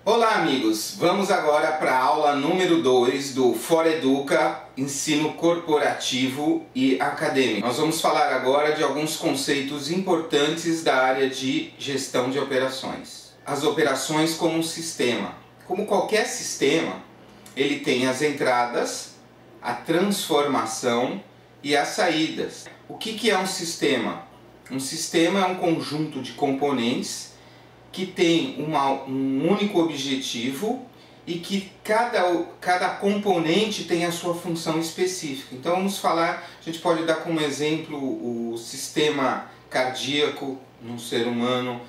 Olá amigos, vamos agora para a aula número 2 do ForEduca, Ensino Corporativo e Acadêmico. Nós vamos falar agora de alguns conceitos importantes da área de gestão de operações. As operações como um sistema. Como qualquer sistema, ele tem as entradas, a transformação e as saídas. O que é um sistema? Um sistema é um conjunto de componentes que tem um único objetivo e que cada componente tem a sua função específica. Então vamos falar, a gente pode dar como exemplo o sistema cardíaco num ser humano.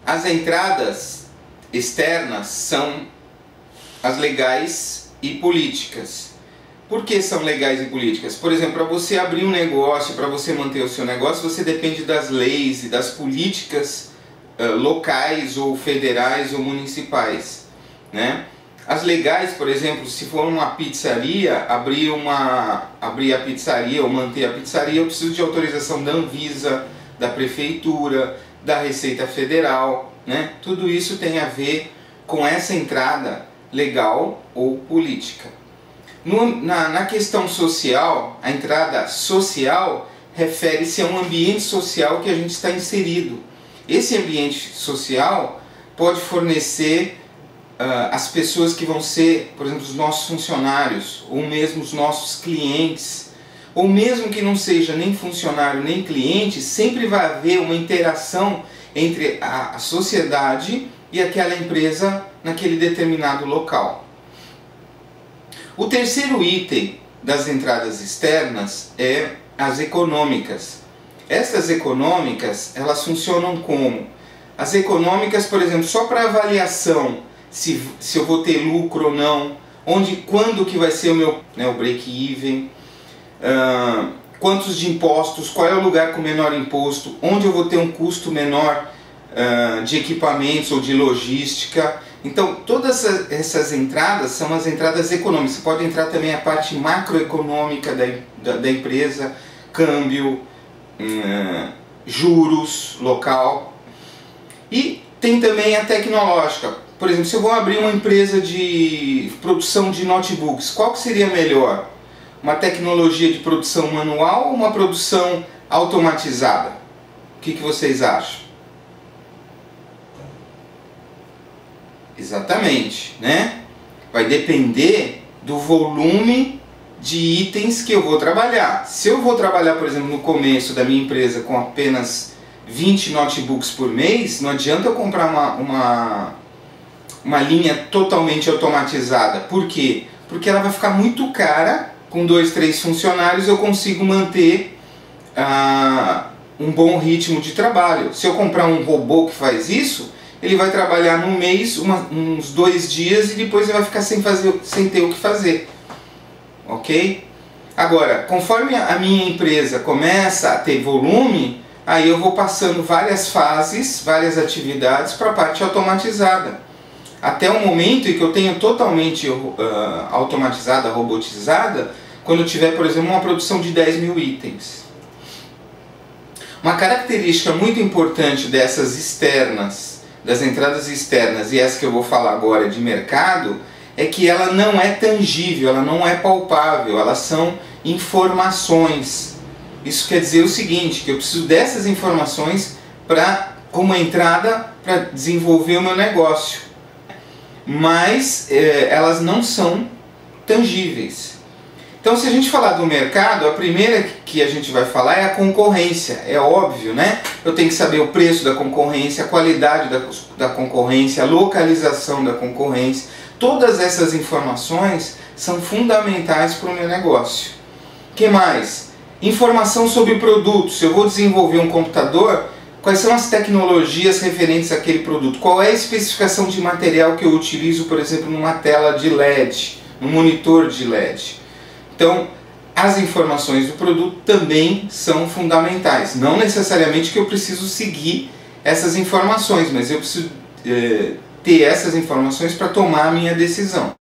As entradas externas são as legais e políticas. Por que são legais e políticas? Por exemplo, para você abrir um negócio, para você manter o seu negócio, você depende das leis e das políticas locais ou federais ou municipais, né? As legais, por exemplo, se for uma pizzaria, abrir a pizzaria ou manter a pizzaria, eu preciso de autorização da Anvisa, da Prefeitura, da Receita Federal, né? Tudo isso tem a ver com essa entrada legal ou política. Na questão social, a entrada social refere-se a um ambiente social que a gente está inserido. Esse ambiente social pode fornecer as pessoas que vão ser, por exemplo, os nossos funcionários, ou mesmo os nossos clientes, ou mesmo que não seja nem funcionário nem cliente, sempre vai haver uma interação entre a sociedade e aquela empresa naquele determinado local. O terceiro item das entradas externas é as econômicas. Essas econômicas, elas funcionam como? As econômicas, por exemplo, só para avaliação se eu vou ter lucro ou não, quando que vai ser o break-even, quantos de impostos, qual é o lugar com menor imposto, onde eu vou ter um custo menor de equipamentos ou de logística. Então, todas essas entradas são as entradas econômicas. Você pode entrar também a parte macroeconômica da empresa, câmbio, juros, local. E tem também a tecnológica. Por exemplo, se eu vou abrir uma empresa de produção de notebooks, qual que seria melhor? Uma tecnologia de produção manual ou uma produção automatizada? O que vocês acham? Exatamente, né? Vai depender do volume de itens que eu vou trabalhar. Se eu vou trabalhar, por exemplo, no começo da minha empresa com apenas 20 notebooks por mês, não adianta eu comprar uma linha totalmente automatizada. Por quê? Porque ela vai ficar muito cara. Com 2, 3 funcionários eu consigo manter um bom ritmo de trabalho. Se eu comprar um robô que faz isso, ele vai trabalhar no mês uns 2 dias e depois ele vai ficar sem ter o que fazer. Ok? Agora, conforme a minha empresa começa a ter volume, aí eu vou passando várias fases, várias atividades para a parte automatizada. Até o momento em que eu tenho totalmente automatizada, robotizada, quando eu tiver, por exemplo, uma produção de 10 mil itens. Uma característica muito importante dessas externas, das entradas externas, e essa que eu vou falar agora de mercado, é que ela não é tangível, ela não é palpável, elas são informações. Isso quer dizer o seguinte, que eu preciso dessas informações como entrada para desenvolver o meu negócio. Mas elas não são tangíveis. Então, se a gente falar do mercado, a primeira que a gente vai falar é a concorrência. É óbvio, né? Eu tenho que saber o preço da concorrência, a qualidade da concorrência, a localização da concorrência. Todas essas informações são fundamentais para o meu negócio. O que mais? Informação sobre produtos. Se eu vou desenvolver um computador, quais são as tecnologias referentes àquele produto? Qual é a especificação de material que eu utilizo, por exemplo, numa tela de LED, num monitor de LED? Então, as informações do produto também são fundamentais. Não necessariamente que eu preciso seguir essas informações, mas eu preciso ter essas informações para tomar a minha decisão.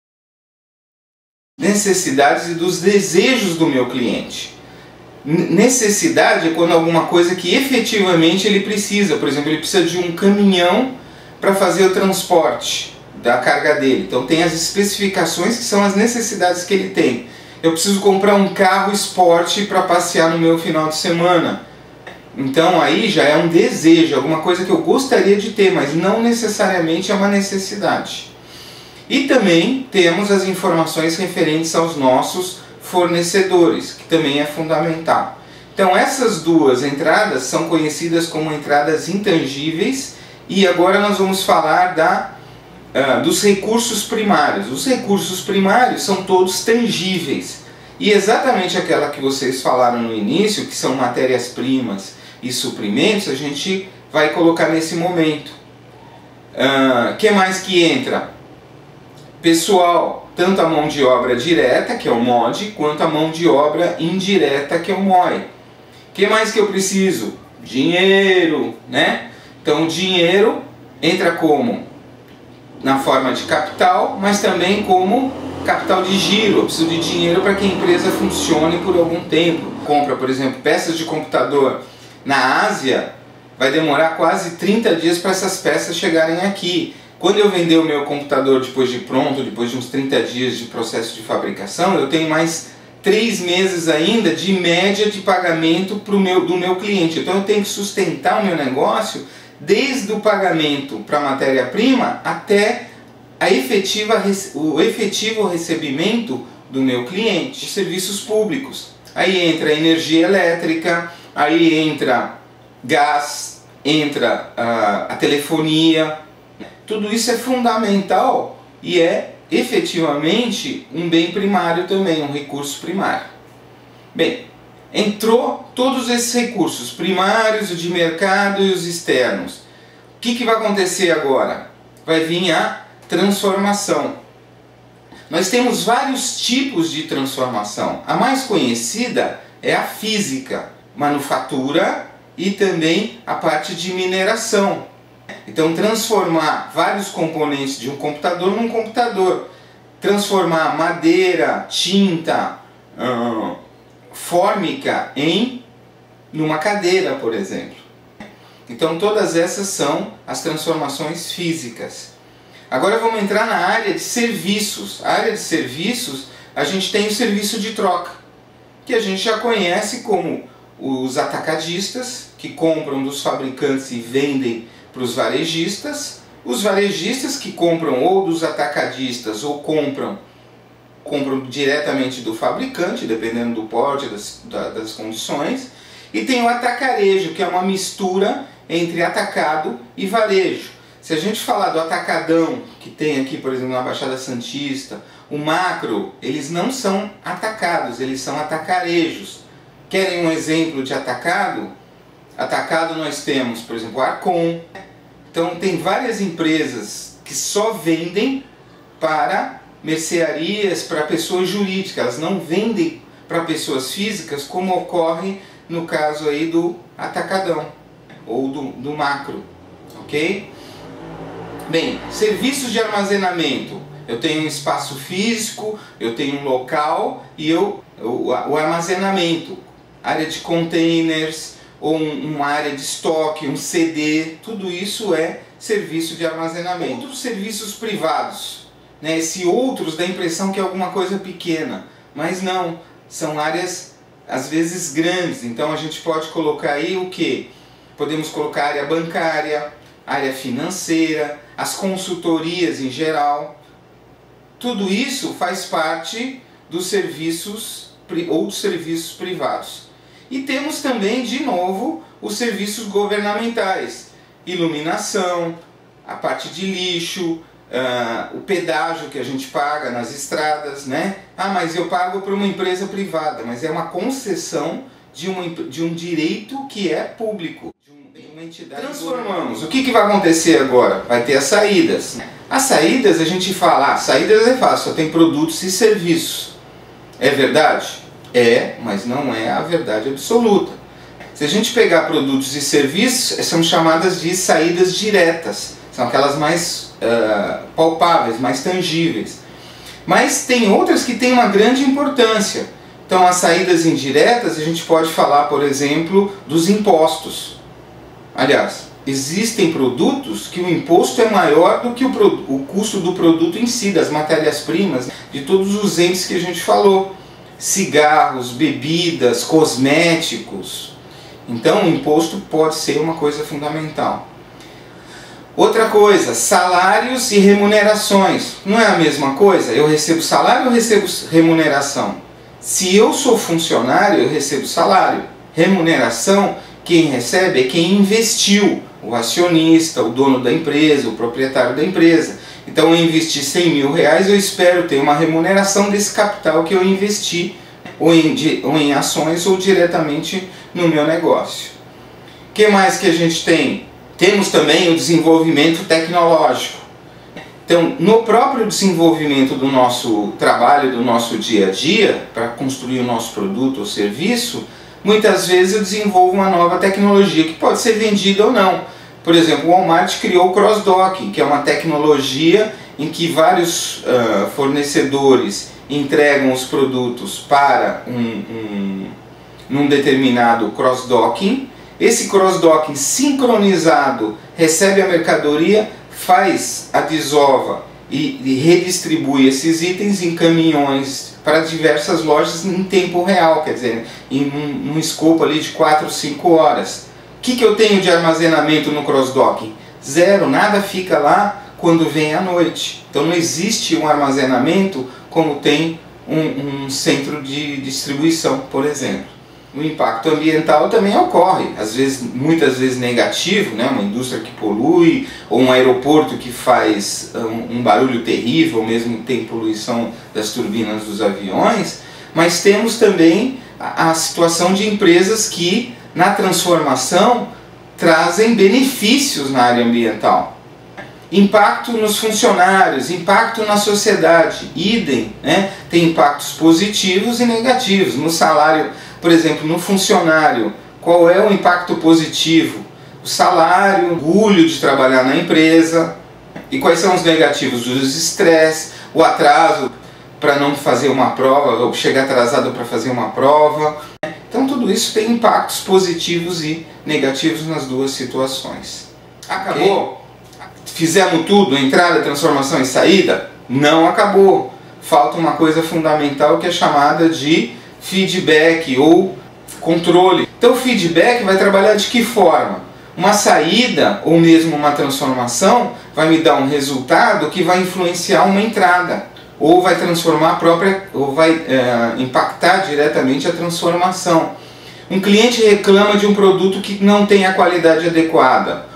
Necessidades e dos desejos do meu cliente. Necessidade é quando alguma coisa que efetivamente ele precisa. Por exemplo, ele precisa de um caminhão para fazer o transporte da carga dele. Então tem as especificações que são as necessidades que ele tem. Eu preciso comprar um carro esporte para passear no meu final de semana. Então aí já é um desejo, alguma coisa que eu gostaria de ter, mas não necessariamente é uma necessidade. E também temos as informações referentes aos nossos fornecedores, que também é fundamental. Então essas duas entradas são conhecidas como entradas intangíveis, e agora nós vamos falar dos recursos primários. Os recursos primários são todos tangíveis, e exatamente aquela que vocês falaram no início, que são matérias-primas e suprimentos, a gente vai colocar nesse momento. Que mais que entra? Pessoal, tanto a mão de obra direta, que é o MOD, quanto a mão de obra indireta, que é o MOI. Que mais que eu preciso? Dinheiro, né? Então o dinheiro entra como? Na forma de capital, mas também como capital de giro. Eu preciso de dinheiro para que a empresa funcione por algum tempo. Compra, por exemplo, peças de computador na Ásia, vai demorar quase 30 dias para essas peças chegarem aqui. Quando eu vender o meu computador depois de pronto, depois de uns 30 dias de processo de fabricação, eu tenho mais 3 meses ainda de média de pagamento do meu cliente. Então eu tenho que sustentar o meu negócio desde o pagamento para a matéria-prima até o efetivo recebimento do meu cliente de serviços públicos. Aí entra a energia elétrica, aí entra gás, entra a telefonia. Tudo isso é fundamental e é efetivamente um bem primário também, um recurso primário. Bem, entrou todos esses recursos primários, o de mercado e os externos. O que vai acontecer agora? Vai vir a transformação. Nós temos vários tipos de transformação. A mais conhecida é a física, manufatura e também a parte de mineração. Então transformar vários componentes de um computador num computador. Transformar madeira, tinta, fórmica numa cadeira, por exemplo. Então todas essas são as transformações físicas. Agora vamos entrar na área de serviços. A área de serviços, a gente tem o serviço de troca, que a gente já conhece como os atacadistas, que compram dos fabricantes e vendem para os varejistas que compram ou dos atacadistas ou compram diretamente do fabricante, dependendo do porte, das condições. E tem o atacarejo, que é uma mistura entre atacado e varejo. Se a gente falar do atacadão, que tem aqui, por exemplo, na Baixada Santista, o macro, eles não são atacados, eles são atacarejos. Querem um exemplo de atacado? Atacado nós temos, por exemplo, a Arcon. Então tem várias empresas que só vendem para mercearias, para pessoas jurídicas. Elas não vendem para pessoas físicas, como ocorre no caso aí do atacadão ou do macro, ok? Bem, serviços de armazenamento. Eu tenho um espaço físico, eu tenho um local e o armazenamento, área de containers, ou uma área de estoque, um CD, tudo isso é serviço de armazenamento. Outros serviços privados, né? Esse outros dá a impressão que é alguma coisa pequena, mas não, são áreas às vezes grandes. Então a gente pode colocar aí o que? Podemos colocar área bancária, área financeira, as consultorias em geral. Tudo isso faz parte dos serviços ou dos serviços privados. E temos também, de novo, os serviços governamentais. Iluminação, a parte de lixo, o pedágio que a gente paga nas estradas, né? Ah, mas eu pago para uma empresa privada, mas é uma concessão de um direito que é público. De uma entidade. Transformamos. O que vai acontecer agora? Vai ter as saídas. As saídas, a gente fala, saídas é fácil, só tem produtos e serviços. É verdade? É, mas não é a verdade absoluta. Se a gente pegar produtos e serviços, são chamadas de saídas diretas. São aquelas mais palpáveis, mais tangíveis. Mas tem outras que têm uma grande importância. Então as saídas indiretas, a gente pode falar, por exemplo, dos impostos. Aliás, existem produtos que o imposto é maior do que o custo do produto em si, das matérias-primas, de todos os entes que a gente falou. Cigarros, bebidas, cosméticos. Então o imposto pode ser uma coisa fundamental. Outra coisa, salários e remunerações. Não é a mesma coisa? Eu recebo salário ou recebo remuneração? Se eu sou funcionário, eu recebo salário. Remuneração, quem recebe é quem investiu. O acionista, o dono da empresa, o proprietário da empresa. Então eu investi 100 mil reais, eu espero ter uma remuneração desse capital que eu investi, ou em ações ou diretamente no meu negócio. O que mais que a gente tem? Temos também o desenvolvimento tecnológico. Então, no próprio desenvolvimento do nosso trabalho, do nosso dia a dia, para construir o nosso produto ou serviço, muitas vezes eu desenvolvo uma nova tecnologia que pode ser vendida ou não. Por exemplo, o Walmart criou o cross-docking, que é uma tecnologia em que vários fornecedores entregam os produtos para num determinado cross-docking. Esse cross-docking sincronizado recebe a mercadoria, faz a desova e redistribui esses itens em caminhões para diversas lojas em tempo real, quer dizer, em um escopo ali de 4 ou 5 horas. O que eu tenho de armazenamento no cross-docking? Zero, nada fica lá quando vem à noite. Então não existe um armazenamento como tem um centro de distribuição, por exemplo. O impacto ambiental também ocorre, muitas vezes negativo, né? Uma indústria que polui, ou um aeroporto que faz um barulho terrível, ou mesmo tem poluição das turbinas dos aviões, mas temos também a situação de empresas que, na transformação, trazem benefícios na área ambiental. Impacto nos funcionários, impacto na sociedade, idem, né? Tem impactos positivos e negativos. No salário, por exemplo, no funcionário, qual é o impacto positivo? O salário, o orgulho de trabalhar na empresa. E quais são os negativos? Os estresse, o atraso para não fazer uma prova, ou chegar atrasado para fazer uma prova. Então tudo isso tem impactos positivos e negativos nas duas situações. Acabou? Okay. Fizemos tudo, entrada, transformação e saída? Não acabou. Falta uma coisa fundamental que é chamada de feedback ou controle. Então o feedback vai trabalhar de que forma? Uma saída ou mesmo uma transformação vai me dar um resultado que vai influenciar uma entrada, ou vai transformar a própria, ou vai impactar diretamente a transformação. Um cliente reclama de um produto que não tem a qualidade adequada.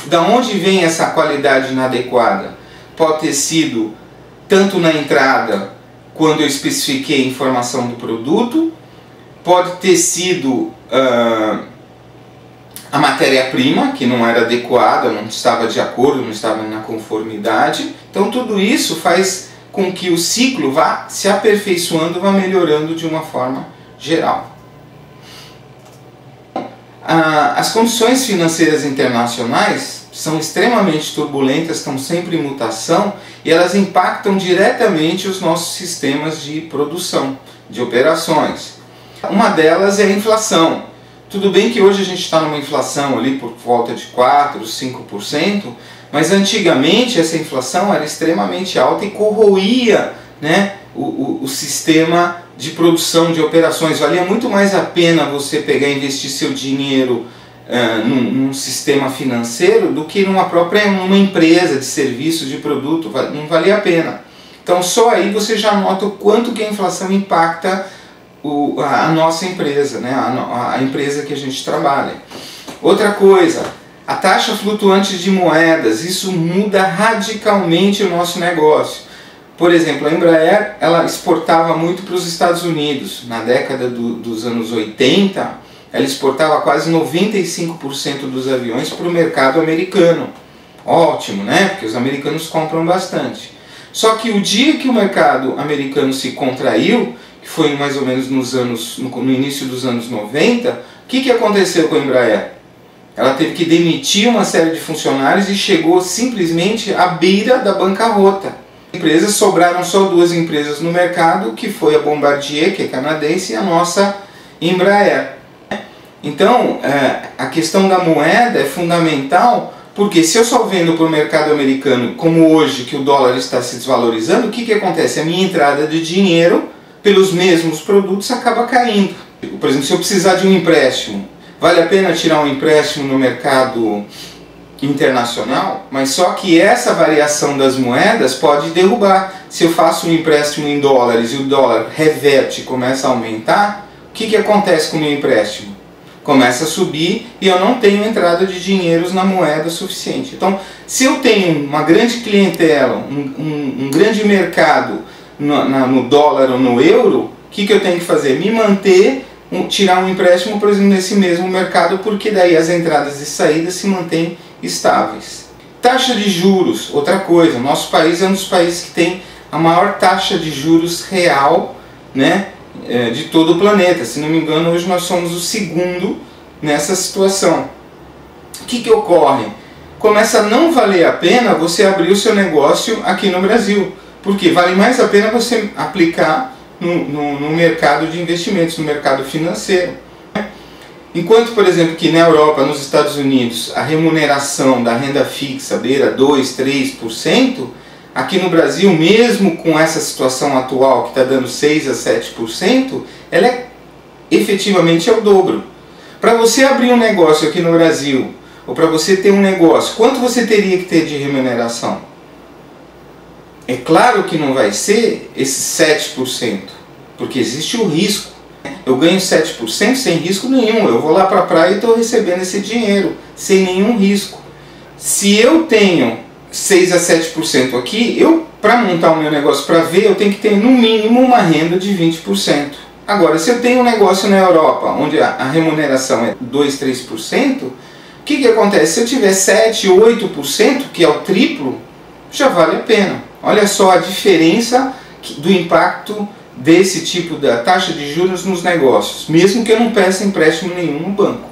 Da onde vem essa qualidade inadequada? Pode ter sido tanto na entrada, quando eu especifiquei a informação do produto, pode ter sido a matéria-prima, que não era adequada, não estava de acordo, não estava na conformidade. Então tudo isso faz com que o ciclo vá se aperfeiçoando, vá melhorando de uma forma geral. As condições financeiras internacionais são extremamente turbulentas, estão sempre em mutação e elas impactam diretamente os nossos sistemas de produção, de operações. Uma delas é a inflação. Tudo bem que hoje a gente está numa inflação ali por volta de 4%, 5%, mas antigamente essa inflação era extremamente alta e corroía, né, o sistema de produção, de operações. Valia muito mais a pena você pegar e investir seu dinheiro num sistema financeiro do que numa empresa de serviço, de produto. Não valia a pena. Então só aí você já nota o quanto que a inflação impacta a nossa empresa, né? A empresa que a gente trabalha. Outra coisa, a taxa flutuante de moedas, isso muda radicalmente o nosso negócio. Por exemplo, a Embraer, ela exportava muito para os Estados Unidos. Na década dos anos 80, ela exportava quase 95% dos aviões para o mercado americano. Ótimo, né? Porque os americanos compram bastante. Só que o dia que o mercado americano se contraiu, que foi mais ou menos no início dos anos 90, o que aconteceu com a Embraer? Ela teve que demitir uma série de funcionários e chegou simplesmente à beira da bancarrota. Empresas, sobraram só duas empresas no mercado, que foi a Bombardier, que é canadense, e a nossa Embraer. Então, a questão da moeda é fundamental, porque se eu só vendo para o mercado americano, como hoje que o dólar está se desvalorizando, o que acontece? A minha entrada de dinheiro pelos mesmos produtos acaba caindo. Por exemplo, se eu precisar de um empréstimo, vale a pena tirar um empréstimo no mercado internacional? Mas só que essa variação das moedas pode derrubar. Se eu faço um empréstimo em dólares e o dólar reverte e começa a aumentar, o que acontece com o meu empréstimo? Começa a subir e eu não tenho entrada de dinheiros na moeda suficiente. Então, se eu tenho uma grande clientela, um grande mercado no dólar ou no euro, o que eu tenho que fazer? Me manter, tirar um empréstimo, por exemplo, nesse mesmo mercado, porque daí as entradas e saídas se mantêm estáveis. Taxa de juros, outra coisa. Nosso país é um dos países que tem a maior taxa de juros real, né, de todo o planeta. Se não me engano, hoje nós somos o segundo nessa situação. O que ocorre? Começa a não valer a pena você abrir o seu negócio aqui no Brasil, porque vale mais a pena você aplicar no mercado de investimentos, no mercado financeiro. Enquanto, por exemplo, que na Europa, nos Estados Unidos, a remuneração da renda fixa beira 2, 3%, aqui no Brasil, mesmo com essa situação atual que está dando 6 a 7%, ela efetivamente é o dobro. Para você abrir um negócio aqui no Brasil, ou para você ter um negócio, quanto você teria que ter de remuneração? É claro que não vai ser esses 7%, porque existe o risco. Eu ganho 7% sem risco nenhum, eu vou lá para a praia e estou recebendo esse dinheiro, sem nenhum risco. Se eu tenho 6 a 7% aqui, para montar o meu negócio para ver, eu tenho que ter no mínimo uma renda de 20%. Agora, se eu tenho um negócio na Europa, onde a remuneração é 2, 3%, o que acontece? Se eu tiver 7, 8%, que é o triplo, já vale a pena. Olha só a diferença do impacto desse tipo da taxa de juros nos negócios, mesmo que eu não peça empréstimo nenhum no banco.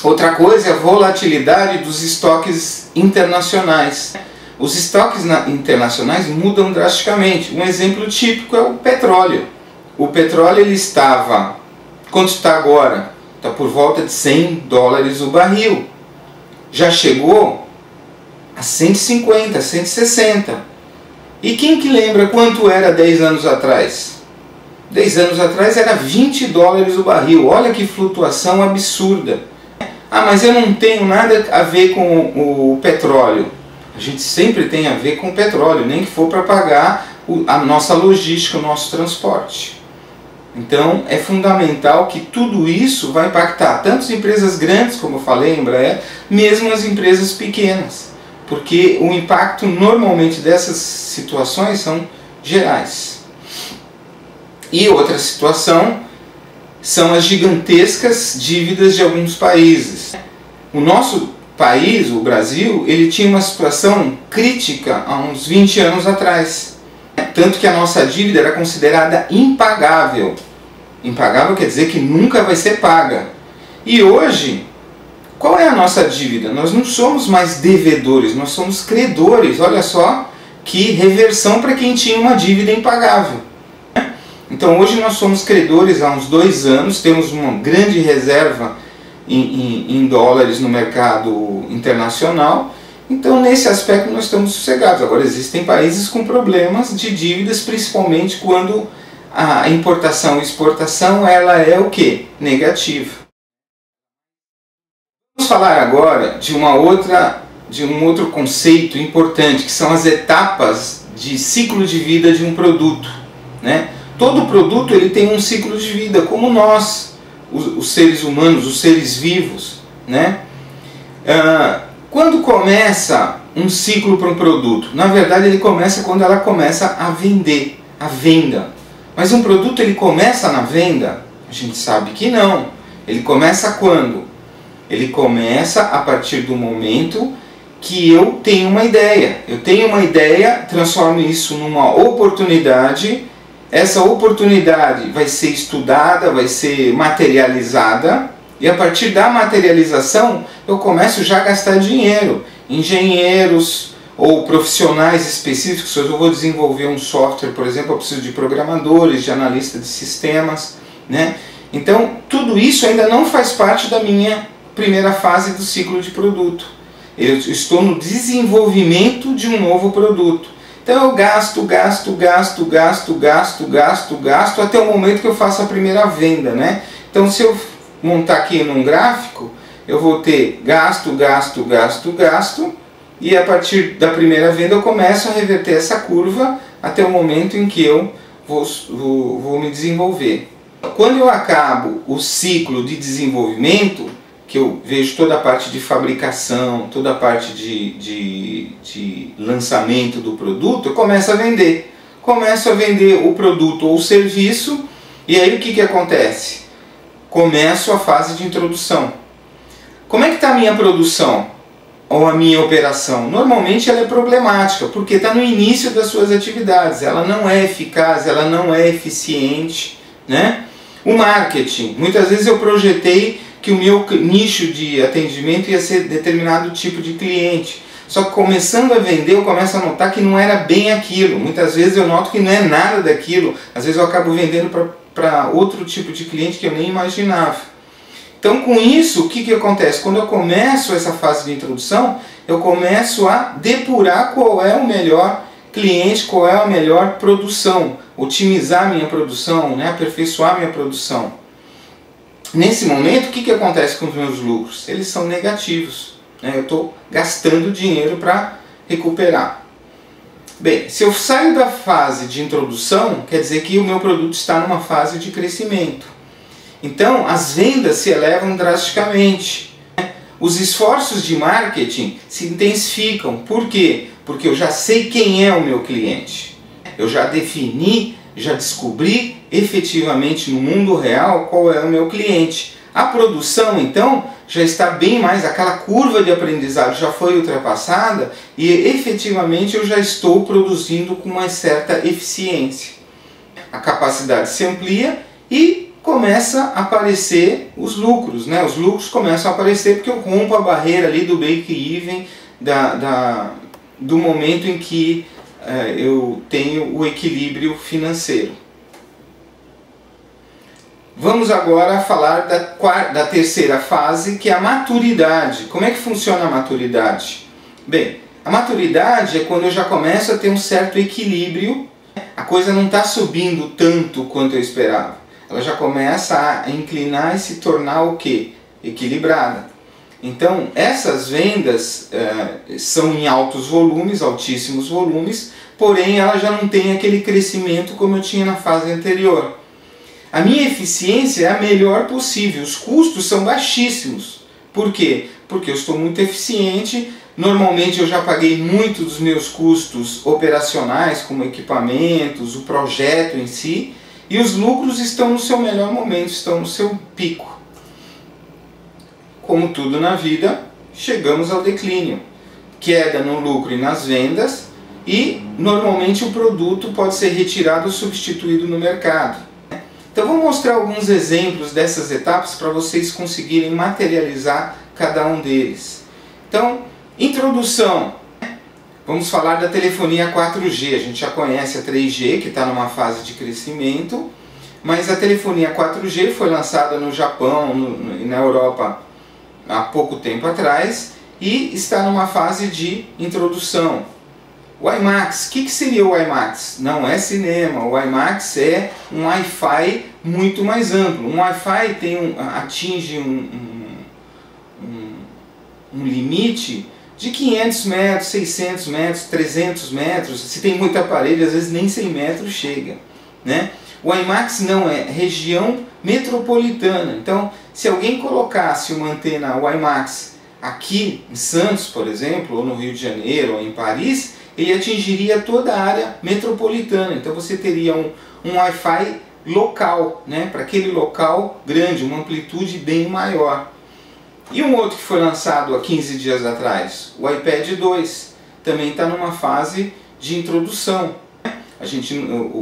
Outra coisa é a volatilidade dos estoques internacionais. Os estoques internacionais mudam drasticamente. Um exemplo típico é o petróleo. O petróleo ele estava, quanto está agora? Está por volta de $100 o barril. Já chegou a 150, 160. E quem que lembra quanto era 10 anos atrás? 10 anos atrás era $20 o barril. Olha que flutuação absurda. Ah, mas eu não tenho nada a ver com o petróleo. A gente sempre tem a ver com o petróleo, nem que for para pagar a nossa logística, o nosso transporte. Então é fundamental que tudo isso vai impactar tanto as empresas grandes, como eu falei, Embraer, mesmo as empresas pequenas. Porque o impacto normalmente dessas situações são gerais. E outra situação são as gigantescas dívidas de alguns países. O nosso país, o Brasil, ele tinha uma situação crítica há uns 20 anos atrás. Tanto que a nossa dívida era considerada impagável. Impagável quer dizer que nunca vai ser paga. E hoje, qual é a nossa dívida? Nós não somos mais devedores, nós somos credores. Olha só que reversão para quem tinha uma dívida impagável. Então hoje nós somos credores há uns 2 anos, temos uma grande reserva em dólares no mercado internacional. Então nesse aspecto nós estamos sossegados. Agora existem países com problemas de dívidas, principalmente quando a importação e exportação ela é o quê? Negativa. Vamos falar agora de um outro conceito importante, que são as etapas de ciclo de vida de um produto, né? Todo produto ele tem um ciclo de vida, como nós, os seres humanos, os seres vivos, né? Quando começa um ciclo para um produto? Na verdade ele começa quando ela começa a vender, a venda. Mas um produto ele começa na venda? A gente sabe que não. Ele começa quando? Ele começa a partir do momento que eu tenho uma ideia. Eu tenho uma ideia, transformo isso numa oportunidade. Essa oportunidade vai ser estudada, vai ser materializada. E a partir da materialização, eu começo já a gastar dinheiro. Engenheiros ou profissionais específicos. Se eu vou desenvolver um software, por exemplo, eu preciso de programadores, de analistas de sistemas, né? Então, tudo isso ainda não faz parte da minha primeira fase do ciclo de produto. Eu estou no desenvolvimento de um novo produto. Então eu gasto até o momento que eu faço a primeira venda, né? Então se eu montar aqui num gráfico, eu vou ter gasto, e a partir da primeira venda eu começo a reverter essa curva até o momento em que eu vou me desenvolver. Quando eu acabo o ciclo de desenvolvimento, que eu vejo toda a parte de fabricação, toda a parte de lançamento do produto, eu começo a vender. Começo a vender o produto ou o serviço, e aí o que acontece? Começo a fase de introdução. Como é que está a minha produção? Ou a minha operação? Normalmente ela é problemática, porque está no início das suas atividades, ela não é eficaz, ela não é eficiente, né? O marketing, muitas vezes eu projetei que o meu nicho de atendimento ia ser determinado tipo de cliente. Só que começando a vender, eu começo a notar que não era bem aquilo. Muitas vezes eu noto que não é nada daquilo. Às vezes eu acabo vendendo para outro tipo de cliente que eu nem imaginava. Então com isso, o que acontece? Quando eu começo essa fase de introdução, eu começo a depurar qual é o melhor cliente, qual é a melhor produção. Otimizar minha produção, né? Aperfeiçoar minha produção. Nesse momento, o que acontece com os meus lucros? Eles são negativos, né? Eu estou gastando dinheiro para recuperar. Bem, se eu saio da fase de introdução, quer dizer que o meu produto está numa fase de crescimento. Então, as vendas se elevam drasticamente. Os esforços de marketing se intensificam. Por quê? Porque eu já sei quem é o meu cliente. Eu já defini, já descobri efetivamente no mundo real qual é o meu cliente. A produção então já está bem mais, aquela curva de aprendizado já foi ultrapassada e efetivamente eu já estou produzindo com uma certa eficiência. A capacidade se amplia e começa a aparecer os lucros, né? Os lucros começam a aparecer porque eu rompo a barreira ali do break-even, do momento em que eu tenho o equilíbrio financeiro. Vamos agora falar da terceira fase, que é a maturidade. Como é que funciona a maturidade? Bem, a maturidade é quando eu já começo a ter um certo equilíbrio, a coisa não está subindo tanto quanto eu esperava. Ela já começa a inclinar e se tornar o quê? Equilibrada. Então, essas vendas são em altos volumes, altíssimos volumes, porém ela já não tem aquele crescimento como eu tinha na fase anterior. A minha eficiência é a melhor possível, os custos são baixíssimos. Por quê? Porque eu estou muito eficiente, normalmente eu já paguei muito dos meus custos operacionais, como equipamentos, o projeto em si, e os lucros estão no seu melhor momento, estão no seu pico. Como tudo na vida, chegamos ao declínio. Queda no lucro e nas vendas, e normalmente o produto pode ser retirado ou substituído no mercado. Então vou mostrar alguns exemplos dessas etapas para vocês conseguirem materializar cada um deles. Então, introdução. Vamos falar da telefonia 4G. A gente já conhece a 3G, que está numa fase de crescimento, mas a telefonia 4G foi lançada no Japão e na Europa há pouco tempo atrás e está numa fase de introdução. O IMAX, o que seria o IMAX? Não é cinema, o IMAX é um Wi-Fi muito mais amplo. Um Wi-Fi atinge um limite de 500 metros, 600 metros, 300 metros. Se tem muito aparelho, às vezes nem 100 metros chega, né? O IMAX não é região metropolitana. Então, se alguém colocasse uma antena WiMAX aqui em Santos, por exemplo, ou no Rio de Janeiro, ou em Paris, ele atingiria toda a área metropolitana. Então você teria um Wi-Fi local, né, para aquele local grande, uma amplitude bem maior. E um outro que foi lançado há 15 dias atrás, o iPad 2, também está numa fase de introdução.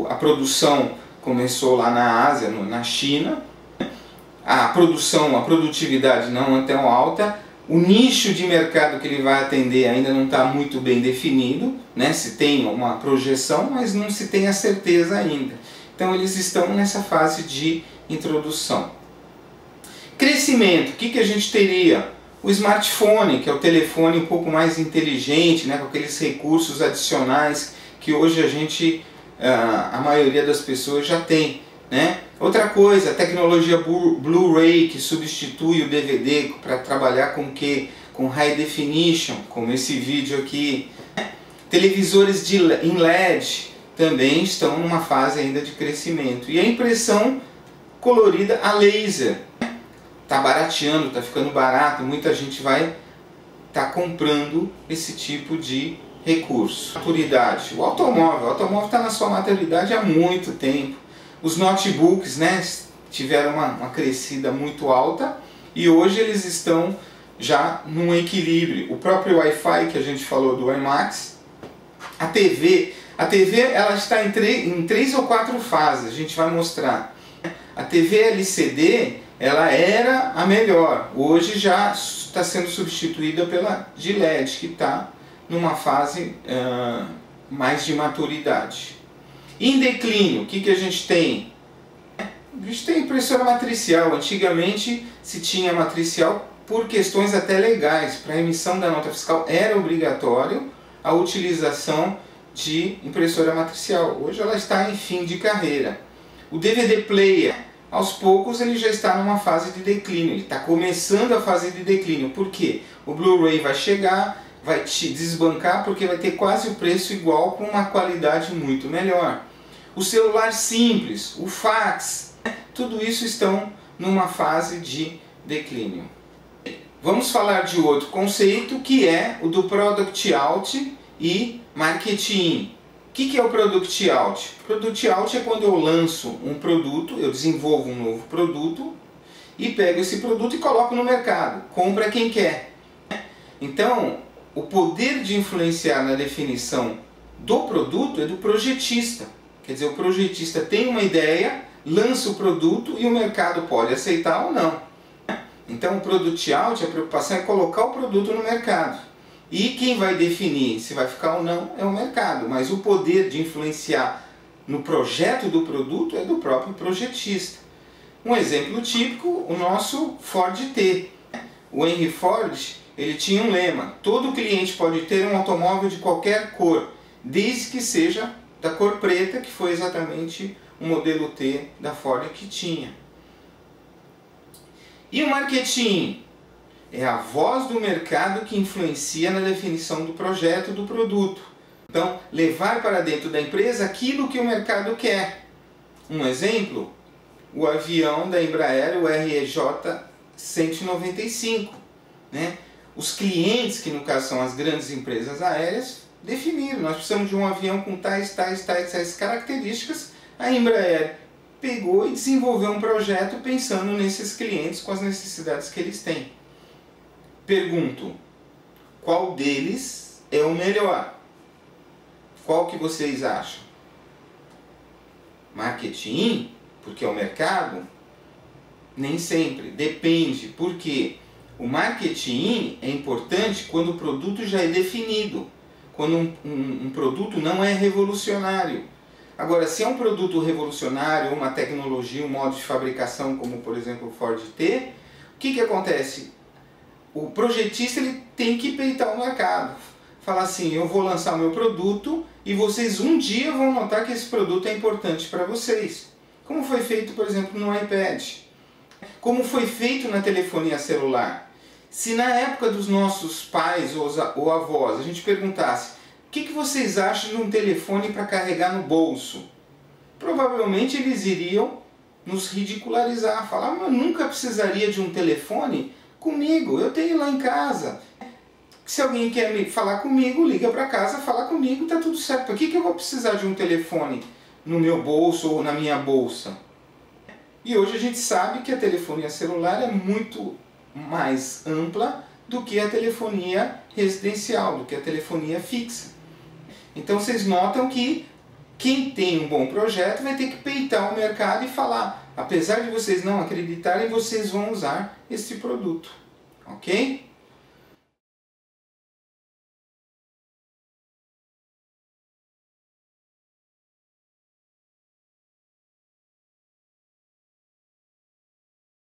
A produção começou lá na Ásia, na China. A produtividade não é tão alta. O nicho de mercado que ele vai atender ainda não está muito bem definido, né? Se tem uma projeção, mas não se tem a certeza ainda. Então eles estão nessa fase de introdução. Crescimento, o que a gente teria? O smartphone, que é o telefone um pouco mais inteligente, né, com aqueles recursos adicionais que hoje a maioria das pessoas já tem, né? Outra coisa, a tecnologia Blu-ray, que substitui o DVD para trabalhar com High Definition, como esse vídeo aqui. Televisores em LED também estão numa fase ainda de crescimento. E a impressão colorida a laser. Está barateando, está ficando barato, muita gente vai estar comprando esse tipo de recurso. Maturidade. O automóvel está na sua maturidade há muito tempo. Os notebooks, né, tiveram uma crescida muito alta e hoje eles estão já num equilíbrio. O próprio Wi-Fi que a gente falou do IMAX, a TV ela está em 3 ou 4 fases, a gente vai mostrar. A TV LCD ela era a melhor, hoje já está sendo substituída pela de LED, que está numa fase mais de maturidade. Em declínio, o que a gente tem? A gente tem impressora matricial. Antigamente se tinha matricial por questões até legais. Para a emissão da nota fiscal era obrigatório a utilização de impressora matricial. Hoje ela está em fim de carreira. O DVD player, aos poucos ele já está numa fase de declínio. Ele está começando a fase de declínio. Por quê? O Blu-ray vai chegar, vai te desbancar porque vai ter quase o preço igual com uma qualidade muito melhor. O celular simples, o fax, tudo isso estão numa fase de declínio. Vamos falar de outro conceito que é o do Product Out e Marketing. O que é o Product Out? Product Out é quando eu lanço um produto, eu desenvolvo um novo produto e pego esse produto e coloco no mercado. Compra quem quer. Então, o poder de influenciar na definição do produto é do projetista. Quer dizer, o projetista tem uma ideia, lança o produto e o mercado pode aceitar ou não. Então, o Product Out, a preocupação é colocar o produto no mercado. E quem vai definir se vai ficar ou não é o mercado. Mas o poder de influenciar no projeto do produto é do próprio projetista. Um exemplo típico, o nosso Ford T. O Henry Ford, ele tinha um lema: todo cliente pode ter um automóvel de qualquer cor, desde que seja da cor preta, que foi exatamente o modelo T da Ford que tinha. E o marketing é a voz do mercado que influencia na definição do projeto do produto. Então, levar para dentro da empresa aquilo que o mercado quer. Um exemplo, o avião da Embraer, o RJ 195. Né? Os clientes, que no caso são as grandes empresas aéreas, definiram: nós precisamos de um avião com tais características. A Embraer pegou e desenvolveu um projeto pensando nesses clientes, com as necessidades que eles têm. Pergunto, qual deles é o melhor? Qual que vocês acham? Marketing, porque é o mercado? Nem sempre, depende, porque o marketing é importante quando o produto já é definido, quando um produto não é revolucionário. Agora, se é um produto revolucionário, uma tecnologia, um modo de fabricação, como por exemplo o Ford T, o que acontece? O projetista ele tem que peitar o mercado. Falar assim: eu vou lançar o meu produto e vocês um dia vão notar que esse produto é importante para vocês. Como foi feito, por exemplo, no iPad. Como foi feito na telefonia celular. Se na época dos nossos pais ou avós a gente perguntasse: o que vocês acham de um telefone para carregar no bolso? Provavelmente eles iriam nos ridicularizar. Falar: mas eu nunca precisaria de um telefone comigo, eu tenho lá em casa. Se alguém quer falar comigo, liga para casa, fala comigo, tá tudo certo. Por que eu vou precisar de um telefone no meu bolso ou na minha bolsa? E hoje a gente sabe que a telefonia celular é muito mais ampla do que a telefonia residencial, do que a telefonia fixa. Então vocês notam que quem tem um bom projeto vai ter que peitar o mercado e falar: apesar de vocês não acreditarem, vocês vão usar esse produto. Ok?